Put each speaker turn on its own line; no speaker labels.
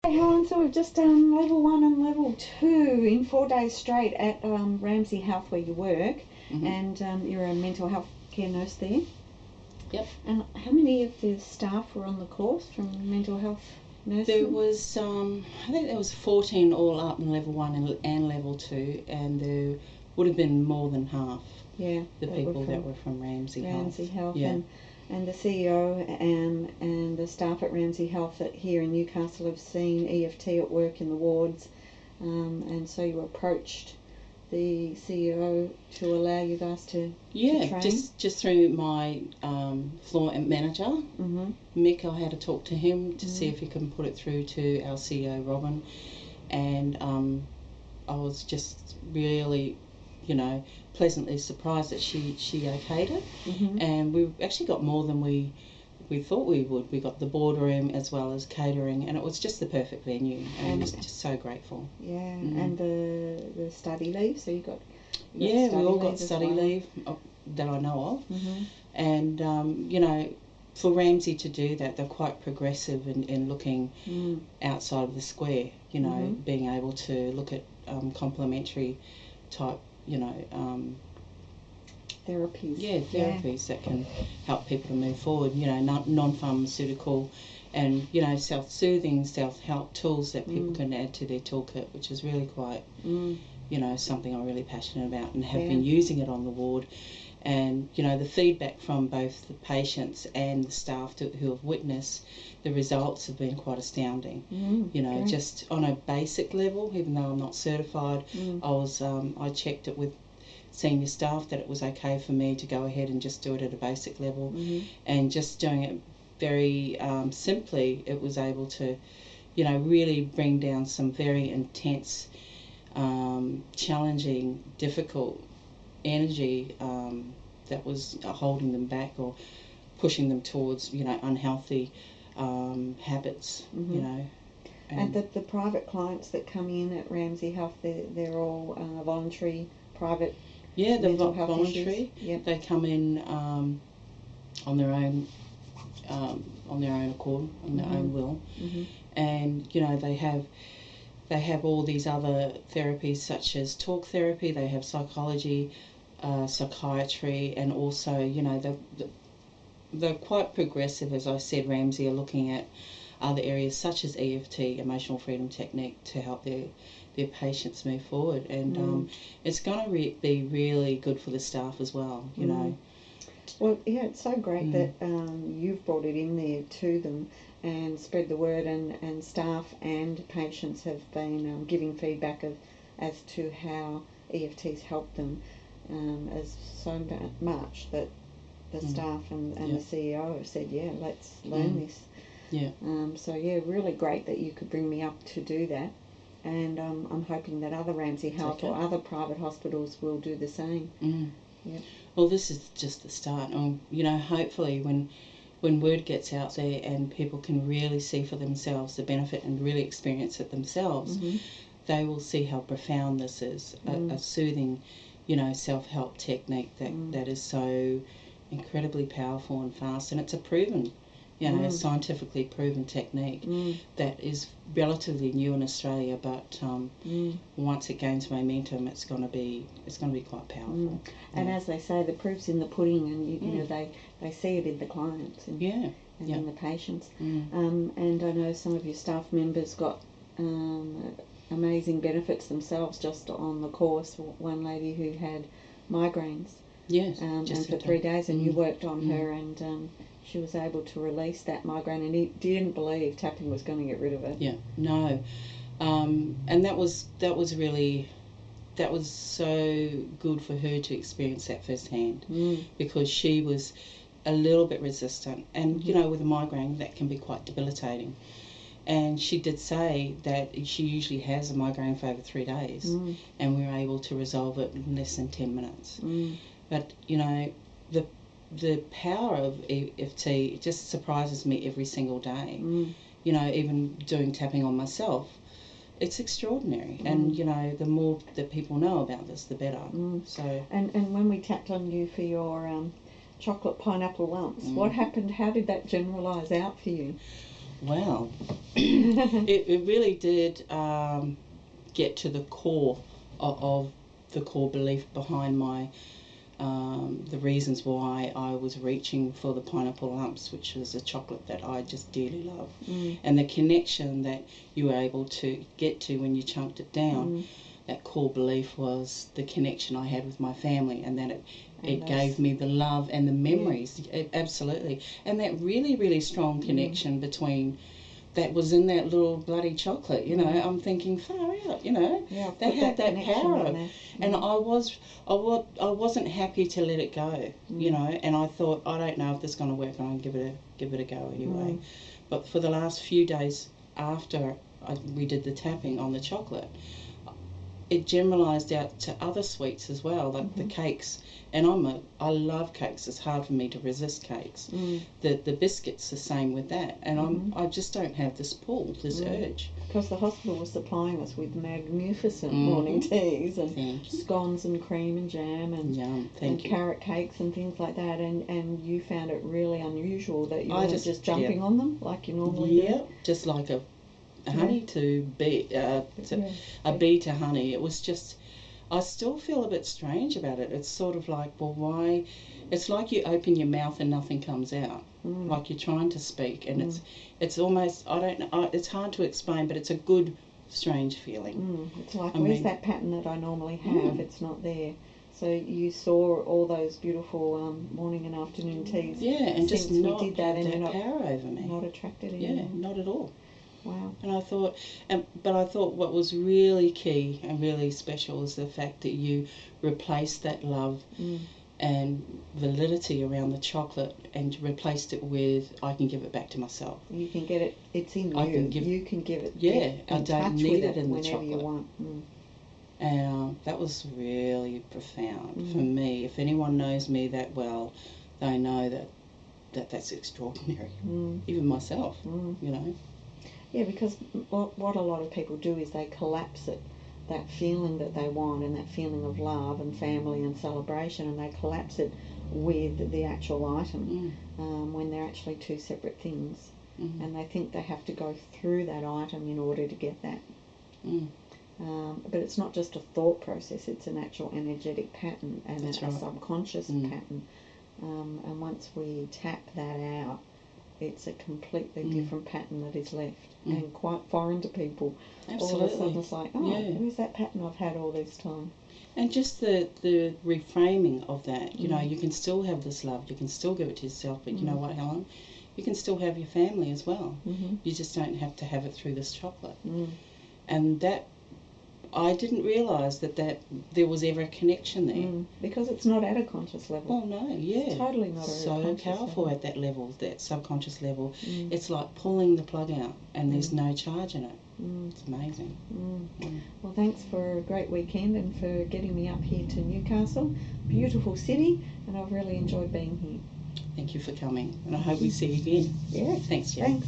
Hey Helen, so we've just done level 1 and level 2 in 4 days straight at Ramsay Health where you work, and you're a mental health care nurse there.
Yep.
And how many of the staff were on the course from mental health nursing?
There was, I think there was 14 all up in level 1 and level 2, and there would have been more than half the people that were from Ramsay Health.
Yeah. And the CEO and the staff at Ramsay Health here in Newcastle have seen EFT at work in the wards, and so you approached the CEO to allow you guys to train?
just through my floor manager, Mick. I had to talk to him to see if he can put it through to our CEO, Robin, and I was just really, pleasantly surprised that she okayed it, and we actually got more than we thought we would. We got the boardroom as well as catering, and it was just the perfect venue, and I was just so grateful.
Yeah, and the study leave, so you got
we all got study leave that I know of, and for Ramsay to do that, they're quite progressive in looking outside of the square, being able to look at complementary type therapies that can help people to move forward, non-pharmaceutical and, self-soothing, self-help tools that people can add to their toolkit, which is really quite, something I'm really passionate about and have been using it on the ward. And, the feedback from both the patients and the staff who have witnessed the results have been quite astounding. Just on a basic level, even though I'm not certified, I checked it with senior staff that it was okay for me to go ahead and just do it at a basic level, and just doing it very simply, it was able to, really bring down some very intense, challenging, difficult energy that was holding them back or pushing them towards, unhealthy habits,
And the private clients that come in at Ramsay Health, they're all voluntary, private.
Yeah, they're voluntary.
Yep.
They come in on their own accord, on their own will, and they have all these other therapies such as talk therapy. They have psychology, psychiatry, and also they're quite progressive. As I said, Ramsay are looking at other areas such as EFT, emotional freedom technique, to help their patients move forward, and it's going to be really good for the staff as well.
Well, yeah, it's so great that you've brought it in there to them and spread the word, and staff and patients have been giving feedback as to how EFT's helped them, as so much that the staff and the CEO have said, let's learn this. So really great that you could bring me up to do that, and I'm hoping that other Ramsay Health or other private hospitals will do the same.
Well, this is just the start. Hopefully when word gets out there and people can really see for themselves the benefit and really experience it themselves, they will see how profound this is, a soothing, self-help technique that is so incredibly powerful and fast, and it's a proven, a scientifically proven technique that is relatively new in Australia, but once it gains momentum, it's going to be quite powerful.
And as they say, the proof's in the pudding, and they see it in the clients and in the patients. And I know some of your staff members got amazing benefits themselves just on the course. One lady who had migraines. And for 3 days, and you worked on her, and she was able to release that migraine, and he didn't believe tapping was going to get rid of it.
And that was so good for her to experience that firsthand, because she was a little bit resistant, and with a migraine that can be quite debilitating. And she did say that she usually has a migraine for over 3 days, and we were able to resolve it in less than 10 minutes. But the power of EFT just surprises me every single day. Even doing tapping on myself, it's extraordinary. And the more that people know about this, the better. So
and when we tapped on you for your chocolate pineapple lumps, what happened? How did that generalise out for you?
Wow. It really did get to the core of the core belief behind my the reasons why I was reaching for the pineapple lumps, which was a chocolate that I just dearly love, and the connection that you were able to get to when you chunked it down. That core belief was the connection I had with my family, and that it gave me the love and the memories, absolutely, and that really, really strong connection between that was in that little bloody chocolate, you know. I'm thinking, far out, you know, they had that power, and I wasn't happy to let it go, you know, and I thought, I don't know if this is going to work, and I'll give it a go anyway. But for the last few days after we did the tapping on the chocolate, it generalised out to other sweets as well, like the cakes. And I love cakes. It's hard for me to resist cakes. The biscuits, the same with that. And I just don't have this pull, this urge.
Because the hospital was supplying us with magnificent morning teas and scones and cream and jam and carrot cakes and things like that. And you found it really unusual that you weren't just jumping on them like you normally do.
Yeah, just like a honey to bee, a bee to honey. It was just, I still feel a bit strange about it. It's sort of like, well, why? It's like you open your mouth and nothing comes out, like you're trying to speak, and it's almost, I don't know, it's hard to explain, but it's a good, strange feeling.
It's like, where's that pattern that I normally have? It's not there. So you saw all those beautiful morning and afternoon teas.
Yeah, and just not
we did that, and
that power over me.
Not attracted anymore.
Yeah, not at all.
Wow.
And I thought, but I thought what was really key and really special is the fact that you replaced that love and validity around the chocolate and replaced it with, I can give it back to myself.
You can get it, it's in
I
you. You can give it.
Yeah, I don't need it in the
whenever
chocolate.
you want.
And that was really profound for me. If anyone knows me that well, they know that's extraordinary. Even myself, you know.
Yeah, because what a lot of people do is they collapse it, that feeling that they want and that feeling of love and family and celebration, and they collapse it with the actual item when they're actually two separate things. And they think they have to go through that item in order to get that. But it's not just a thought process, it's an actual energetic pattern and a subconscious pattern. And once we tap that out, it's a completely different pattern that is left and quite foreign to people.
Absolutely.
All of a sudden it's like, where's that pattern I've had all this time?
And just the reframing of that, you know, you can still have this love, you can still give it to yourself, but you know what, Helen? You can still have your family as well. You just don't have to have it through this chocolate. And that, I didn't realise that there was ever a connection there.
Because it's not at a conscious level.
Oh no, yeah.
It's totally not
so powerful level. At that level, that subconscious level. It's like pulling the plug out and there's no charge in it. It's amazing.
Well, thanks for a great weekend and for getting me up here to Newcastle. Beautiful city, and I've really enjoyed being here.
Thank you for coming, and I hope we see you again.
Yeah.
Thanks, Jen.
Thanks.